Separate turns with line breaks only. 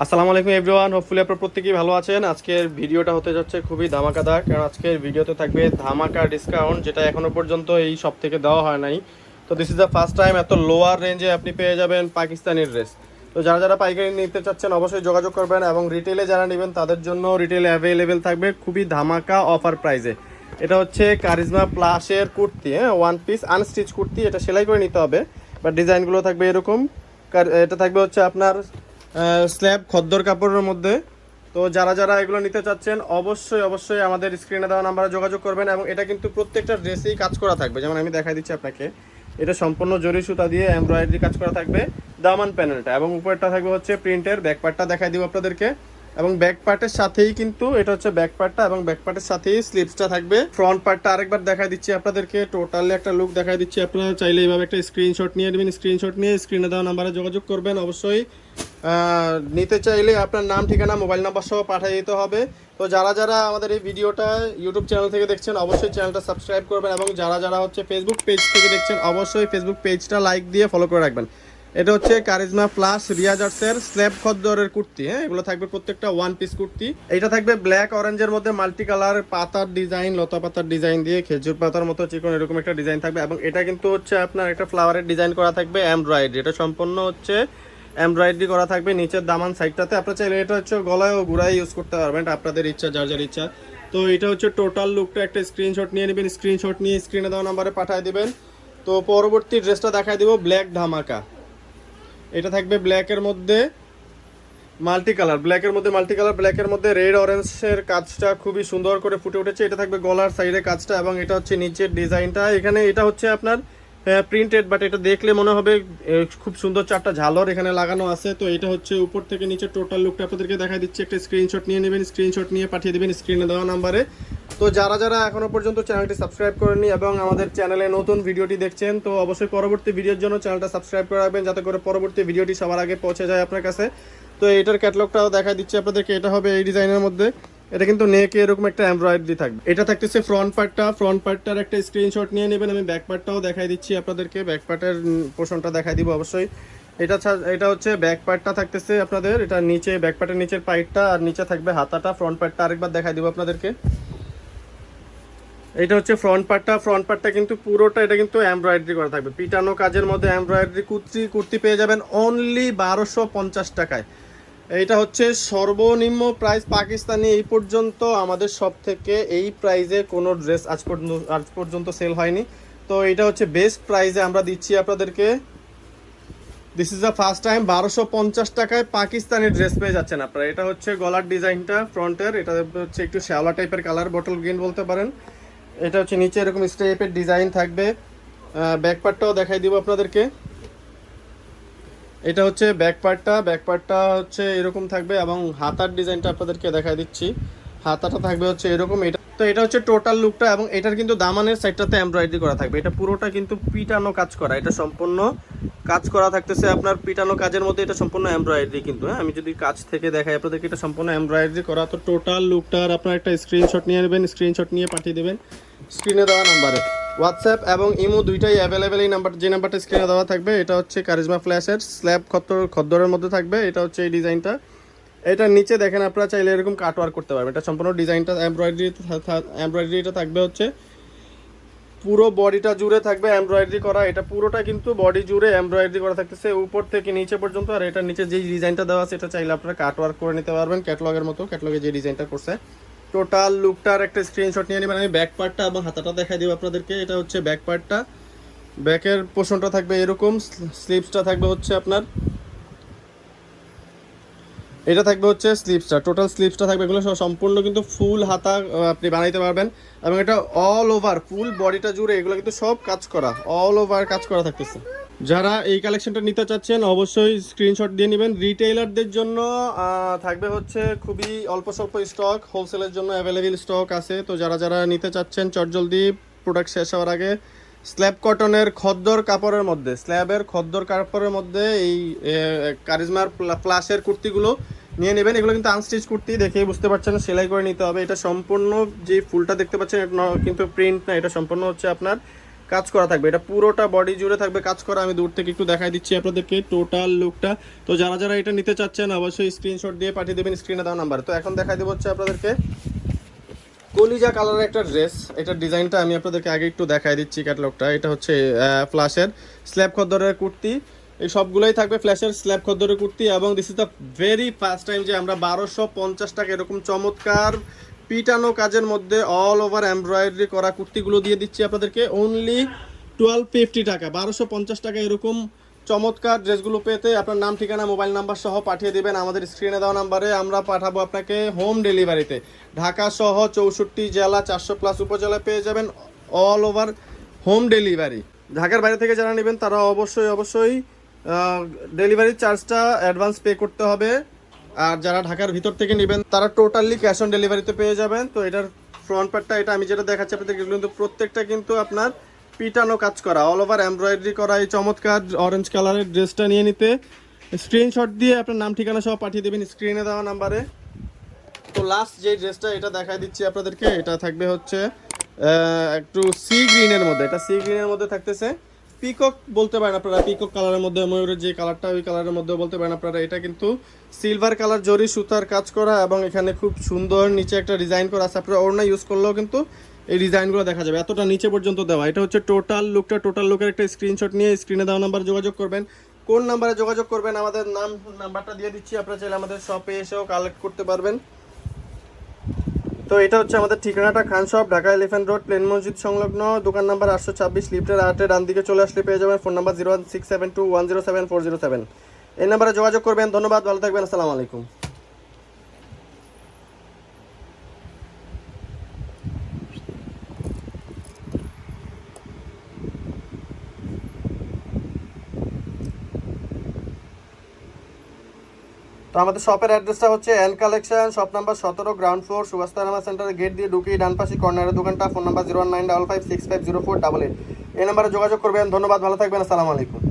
আসসালামু আলাইকুম everyone, hopefully আপনারা প্রত্যেকেই ভালো আছেন। আজকের ভিডিওটা হতে যাচ্ছে খুবই ধামাকাদার, কারণ আজকের ভিডিওতে থাকবে ধামাকা ডিসকাউন্ট, যেটা এখনো পর্যন্ত এই সব থেকে দেওয়া হয় নাই। তো this is the first time এত লোয়ার রেঞ্জে আপনি পেয়ে যাবেন পাকিস্তানি ড্রেস। তো যারা যারা পাইকারি নিতে চাচ্ছেন অবশ্যই যোগাযোগ করবেন, এবং রিটেলে যারা নেবেন তাদের জন্য রিটেলে অ্যাভেলেবেল থাকবে খুবই ধামাকা অফার প্রাইসে। এটা হচ্ছে কারিজমা প্লাসের কুর্তি, হ্যাঁ, ওয়ান পিস আনস্টিচ কুর্তি। এটা সেলাই করে নিতে হবে, বাট ডিজাইনগুলো থাকবে এরকম। এটা থাকবে হচ্ছে আপনার স্ল্যাব খদ্দর কাপড়ের মধ্যে। তো যারা যারা এগুলো নিতে চাচ্ছেন অবশ্যই অবশ্যই আমাদের স্ক্রিনে দেওয়া নাম্বারে যোগাযোগ করবেন, এবং এটা কিন্তু প্রত্যেকটা ড্রেসেই কাজ করা থাকবে। যেমন আমি দেখাই দিচ্ছি আপনাকে, এটা সম্পূর্ণ জরি সুতা দিয়ে এমব্রয়ডারি কাজ করা থাকবে দামান প্যানেলটা, এবং উপরটা থাকবে হচ্ছে প্রিন্টের। ব্যাক পার্টটা দেখাই দিব আপনাদেরকে, এবং ব্যাক পার্টের সাথেই কিন্তু এটা হচ্ছে ব্যাক পার্টটা, এবং ব্যাক পার্টের সাথেই স্লিভসটা থাকবে। ফ্রন্ট পার্টটা আরেকবার দেখাই দিচ্ছি আপনাদেরকে, টোটালি একটা লুক দেখাই দিচ্ছি। আপনারা চাইলে এইভাবে একটা স্ক্রিনশট নিয়ে নেবেন, স্ক্রিনশট নিয়ে স্ক্রিনে দেওয়া নাম্বারে যোগাযোগ করবেন। অবশ্যই নিতে চাইলে আপনার নাম, ঠিকানা, মোবাইল নাম্বার সহ পাঠিয়ে দিতে হবে। তো যারা যারা আমাদের এই ভিডিওটা ইউটিউব চ্যানেল থেকে দেখছেন অবশ্যই চ্যানেলটা সাবস্ক্রাইব করবেন, এবং যারা যারা হচ্ছে ফেসবুক পেজ থেকে দেখছেন অবশ্যই ফেসবুক পেজটা লাইক দিয়ে ফলো করে রাখবেন। এটা হচ্ছে কারিজমা প্লাস রিয়াজার্সের স্ল্যাব খদ্দরের কুর্তি, হ্যাঁ, এগুলো থাকবে প্রত্যেকটা ওয়ান পিস কুর্তি। এটা থাকবে ব্ল্যাক অরেঞ্জের মধ্যে মাল্টি কালার পাতার ডিজাইন, লতা পাতার ডিজাইন দিয়ে খেজুর পাতার মতো চিকন এরকম একটা ডিজাইন থাকবে, এবং এটা কিন্তু হচ্ছে আপনার একটা ফ্লাওয়ারের ডিজাইন করা থাকবে এমব্রয়ডারি। এটা সম্পূর্ণ হচ্ছে এমব্রয়ডারি করা থাকবে নিচের দামান সাইডটাতে। আপনারা চাইলে এটা হচ্ছে গলায় ও গুড়ায় ইউজ করতে পারবেন, এটা আপনাদের ইচ্ছা, যার যার ইচ্ছা। তো এটা হচ্ছে টোটাল লুকটা, একটা স্ক্রিনশট নিয়ে নেবেন, স্ক্রিনশট নিয়ে স্ক্রিনে দেওয়া নাম্বারে পাঠিয়ে দিবেন। তো পরবর্তী ড্রেসটা দেখাই দিব, ব্ল্যাক ধামাকা। এটা থাকবে ব্ল্যাকের মধ্যে মাল্টি কালার, ব্ল্যাকের মধ্যে মাল্টি কালার, ব্ল্যাকের মধ্যে রেড অরেঞ্জের কাজটা খুবই সুন্দর করে ফুটে উঠেছে। এটা থাকবে গলার সাইডে কাজটা, এবং এটা হচ্ছে নিচের ডিজাইনটা। এখানে এটা হচ্ছে আপনার প্রিন্টেড, বাট এটা দেখলে মনে হবে খুব সুন্দর চারটা ঝালর এখানে লাগানো আছে। তো এটা হচ্ছে উপর থেকে নিচে টোটাল লুকটা আপনাদেরকে দেখা দিচ্ছি। একটা স্ক্রিনশট নিয়ে নেবেন, স্ক্রিনশট নিয়ে পাঠিয়ে দেবেন স্ক্রিনে দেওয়া নাম্বারে। তো যারা যারা এখনো পর্যন্ত চ্যানেলটি সাবস্ক্রাইব করেননি এবং আমাদের চ্যানেলে নতুন ভিডিওটি দেখছেন, তো অবশ্যই পরবর্তী ভিডিওর জন্য চ্যানেলটা সাবস্ক্রাইব করে রাখবেন, যাতে করে পরবর্তী ভিডিওটি সবার আগে পৌঁছে যায় আপনার কাছে। তো এটার ক্যাটালগটাও দেখা দিচ্ছি আপনাদেরকে। এটা হবে এই ডিজাইনের মধ্যে, এটা কিন্তু নেকে এরকম একটা এমব্রয়ডারি থাকবে। এটা থাকতেছে ফ্রন্ট পার্টটা, ফ্রন্ট পার্টটার একটা স্ক্রিনশট নিয়ে নেবেন। আমি ব্যাক পার্টটাও দেখাই দিচ্ছি আপনাদেরকে, ব্যাক পার্টের পোর্শনটা দেখাই দিব অবশ্যই। এটা হচ্ছে ব্যাক পার্টটা থাকতেছে আপনাদের, এটা নিচে ব্যাক পার্টের নিচের পাইটটা, আর নিচে থাকবে হাতাটা। ফ্রন্ট পার্টটা আরেকবার দেখাই দিব আপনাদেরকে। এটা হচ্ছে ফ্রন্ট পার্টটা, ফ্রন্ট পার্টটা কিন্তু পুরোটা এটা কিন্তু এমব্রয়ডারি করা থাকবে, পিটানো কাজের মধ্যে এমব্রয়ডারি কুর্তি পেয়ে যাবেন অনলি 1250 টাকায়। এইটা হচ্ছে সর্বনিম্ন প্রাইস পাকিস্তানি এই পর্যন্ত আমাদের সব থেকে এই প্রাইজে কোনো ড্রেস আজ পর্যন্ত সেল হয়নি। তো এটা হচ্ছে বেস্ট প্রাইজে আমরা দিচ্ছি আপনাদেরকে। This is the first time 1250 টাকায় পাকিস্তানি ড্রেস পেয়ে যাচ্ছেন আপনারা। এটা হচ্ছে গলার ডিজাইনটা ফ্রন্টের, এটা হচ্ছে একটু শ্যাওলা টাইপের কালার, বটল গ্রিন বলতে পারেন। এটা হচ্ছে নিচে এরকম স্টেপের ডিজাইন থাকবে। ব্যাক পার্টটাও দেখাই দিব আপনাদেরকে। এটা হচ্ছে ব্যাক পার্টটা, ব্যাক পার্টটা হচ্ছে এরকম থাকবে, এবং হাতার ডিজাইনটা আপনাদেরকে দেখাই দিচ্ছি। হাতাটা থাকবে হচ্ছে এরকম। এটা তো এটা হচ্ছে টোটাল লুকটা, এবং এটার কিন্তু দামানের সাইডটাতে এমব্রয়ডারি করা থাকবে। এটা পুরোটা কিন্তু পিটানো কাজ করা, এটা সম্পূর্ণ কাজ করা থাকতেছে আপনার পিটানো কাজের মধ্যে। এটা সম্পূর্ণ এমব্রয়ডারি কিন্তু, হ্যাঁ, আমি যদি কাজ থেকে দেখাই আপনাদেরকে, এটা সম্পূর্ণ এমব্রয়ডারি করা। তো টোটাল লুকটার আপনার একটা স্ক্রিনশট নিয়ে নেবেন, স্ক্রিনশট নিয়ে পাঠিয়ে দেবেন স্ক্রিনে দেওয়া নাম্বারে। হোয়াটসঅ্যাপ এবং ইমো দুইটাই অ্যাভেলেবেল। এই নাম্বার, যে নাম্বারটা স্ক্রিনে দেওয়া থাকবে, এটা হচ্ছে কারিজমা ফ্ল্যাশের স্ল্যাব খদ্দরের মধ্যে থাকবে। এটা হচ্ছে এই ডিজাইনটা। এটা নিচে দেখেন, আপনারা চাইলে এরকম কাটওয়ার্ক করতে পারবেন। এটা সম্পূর্ণ ডিজাইনটা এমব্রয়ডারিটা থাকবে হচ্ছে পুরো বডিটা জুড়ে থাকবে এমব্রয়ডারি করা। এটা পুরোটা কিন্তু বডি জুড়ে এমব্রয়ডারি করা থাকতেছে উপর থেকে নিচে পর্যন্ত। আর এটার নিচে যে ডিজাইনটা দেওয়া আছে এটা চাইলে আপনারা কাটওয়ার্ক করে নিতে পারবেন ক্যাটলগের মতো, ক্যাটলগে যে ডিজাইনটা করছে। টোটাল লুকটার একটা স্ক্রিনশট নিয়ে নেবেন। আমি ব্যাক পার্টটা এবং হাতাটা দেখাই দিব আপনাদেরকে। এটা হচ্ছে ব্যাক পার্টটা, ব্যাকের পোর্শনটা থাকবে এরকম, স্লিভসটা থাকবে হচ্ছে আপনার, এটা থাকবে হচ্ছে স্লিভসটা, টোটাল স্লিভসটা থাকবে। এগুলো সম্পূর্ণ কিন্তু ফুল হাতা আপনি বানাইতে পারবেন, এবং এটা অল ওভার ফুল বডিটা জুড়ে এগুলো কিন্তু সব কাজ করা, অল ওভার কাজ করা থাকতেছে। যারা এই কালেকশনটা নিতে চাচ্ছেন অবশ্যই স্ক্রিনশট দিয়ে নেবেন। রিটেইলারদের জন্য থাকবে হচ্ছে খুবই অল্প স্বল্প স্টক, হোলসেলের জন্য অ্যাভেলেবেল স্টক আছে। তো যারা যারা নিতে চাচ্ছেন চটজলদি প্রোডাক্ট শেষ হওয়ার আগে স্ল্যাব কটনের খদ্দর কাপড়ের মধ্যে, স্ল্যাবের খদ্দর কাপড়ের মধ্যে এই কারিজমার প্লাসের কুর্তিগুলো নিয়ে নেবেন। এগুলো কিন্তু আনস্টিচ কুর্তি, দেখেই বুঝতে পারছেন সেলাই করে নিতে হবে। এটা সম্পূর্ণ যে ফুলটা দেখতে পাচ্ছেন এটা কিন্তু প্রিন্ট না, এটা সম্পূর্ণ হচ্ছে আপনার কাজ করা থাকবে, এটা পুরোটা বডি জুড়ে থাকবে কাজ করা। আমি দূর থেকে একটু দেখাই দিচ্ছি আপনাদেরকে টোটাল লুকটা। তো যারা যারা এটা নিতে চাচ্ছেন অবশ্যই স্ক্রিনশট দিয়ে পাঠিয়ে দেবেন স্ক্রিনে দেওয়া নাম্বার। তো এখন দেখাই দেবো হচ্ছে আপনাদেরকে কলিজা কালারের একটা ড্রেস। এটার ডিজাইনটা আমি আপনাদেরকে আগে একটু দেখাই দিচ্ছি ক্যাটালগটা। এটা হচ্ছে ফ্ল্যাশের স্ল্যাব খদ্দরের কুর্তি, এই সবগুলোই থাকবে ফ্ল্যাশের স্ল্যাব খদ্দরের কুর্তি। এবং this is the very first time যে আমরা 1250 টাকা এরকম চমৎকার পিটানো কাজের মধ্যে অল ওভার এমব্রয়ডারি করা কুর্তিগুলো দিয়ে দিচ্ছি আপনাদেরকে অনলি 1250 টাকা। 1250 টাকা এরকম চমৎকার ড্রেসগুলো পেতে আপনার নাম ঠিকানা মোবাইল নাম্বার সহ পাঠিয়ে দিবেন আমাদের স্ক্রিনে দেওয়া নাম্বারে। আমরা পাঠাবো আপনাকে হোম ডেলিভারিতে। ঢাকা সহ 64 জেলা 400+ উপজেলায় পেয়ে যাবেন অল ওভার হোম ডেলিভারি। ঢাকার বাইরে থেকে যারা নেবেন তারা অবশ্যই ডেলিভারি চার্জটা অ্যাডভান্স পে করতে হবে। আর যারা ঢাকার ভিতর থেকে নেবেন তারা টোটালি ক্যাশ অন ডেলিভারিতে পেয়ে যাবেন। তো এটার ফ্রন্ট পার্টটা এটা আমি যেটা দেখাচ্ছি আপনাদের কিন্তু প্রত্যেকটা কিন্তু আপনার পিটানো কাজ করা অল ওভার এমব্রয়ডারি করা এই চমৎকার অরেঞ্জ কালারের ড্রেসটা নিয়ে নিতে স্ক্রিনশট দিয়ে আপনার নাম ঠিকানা সহ পাঠিয়ে দেবেন স্ক্রিনে দেওয়া নাম্বারে। তো লাস্ট যে ড্রেসটা এটা দেখাই দিচ্ছি আপনাদেরকে, এটা থাকবে হচ্ছে একটু সি গ্রিনের মধ্যে। এটা সি গ্রিনের মধ্যে থাকতেছে পিকক বলতে পারেন আপনারা, পিকক কালারের মধ্যে ময়ূরের যে কালারটা ওই কালারের মধ্যে বলতে পারেন আপনারা। এটা কিন্তু সিলভার কালার জরি সুতার কাজ করা এবং এখানে খুব সুন্দর নিচে একটা ডিজাইন করা আছে। আপনারা ওড়না ইউজ করলেও কিন্তু এই ডিজাইনগুলো দেখা যাবে, এতটা নিচে পর্যন্ত দেওয়া। এটা হচ্ছে টোটাল লুকটা। টোটাল লুকের একটা স্ক্রিনশট নিয়ে স্ক্রিনে দেওয়া নাম্বার যোগাযোগ করবেন। কোন নাম্বারে যোগাযোগ করবেন আমাদের নাম্বারটা দিয়ে দিচ্ছি, আপনারা চাইলে আমাদের শপে এসেও কালেক্ট করতে পারবেন। তো এটা হচ্ছে আমাদের ঠিকানাটা Khan shop, Dhaka Elephant Road, প্লেন মসজিদ সংলগ্ন, দোকান নাম্বার 826, লিফটের 8 ডান দিকে চলে আসলে পেয়ে যাবেন। Phone number 01672107407। এই নাম্বারে যোগাযোগ করবেন। ধন্যবাদ, ভালো থাকবেন, আসসালামু আলাইকুম। তো আমাদের শপের অ্যাড্রেসটা হচ্ছে N collection, shop number 17, ground floor, সুভাষতারামা সেন্টারের গেট দিয়ে ঢুকেই ডান পাশে কর্নারের দোকানটা। Phone number 01955650488। এই নাম্বারে যোগাযোগ করবেন। ধন্যবাদ, ভালো থাকবেন, আসসালামু আলাইকুম।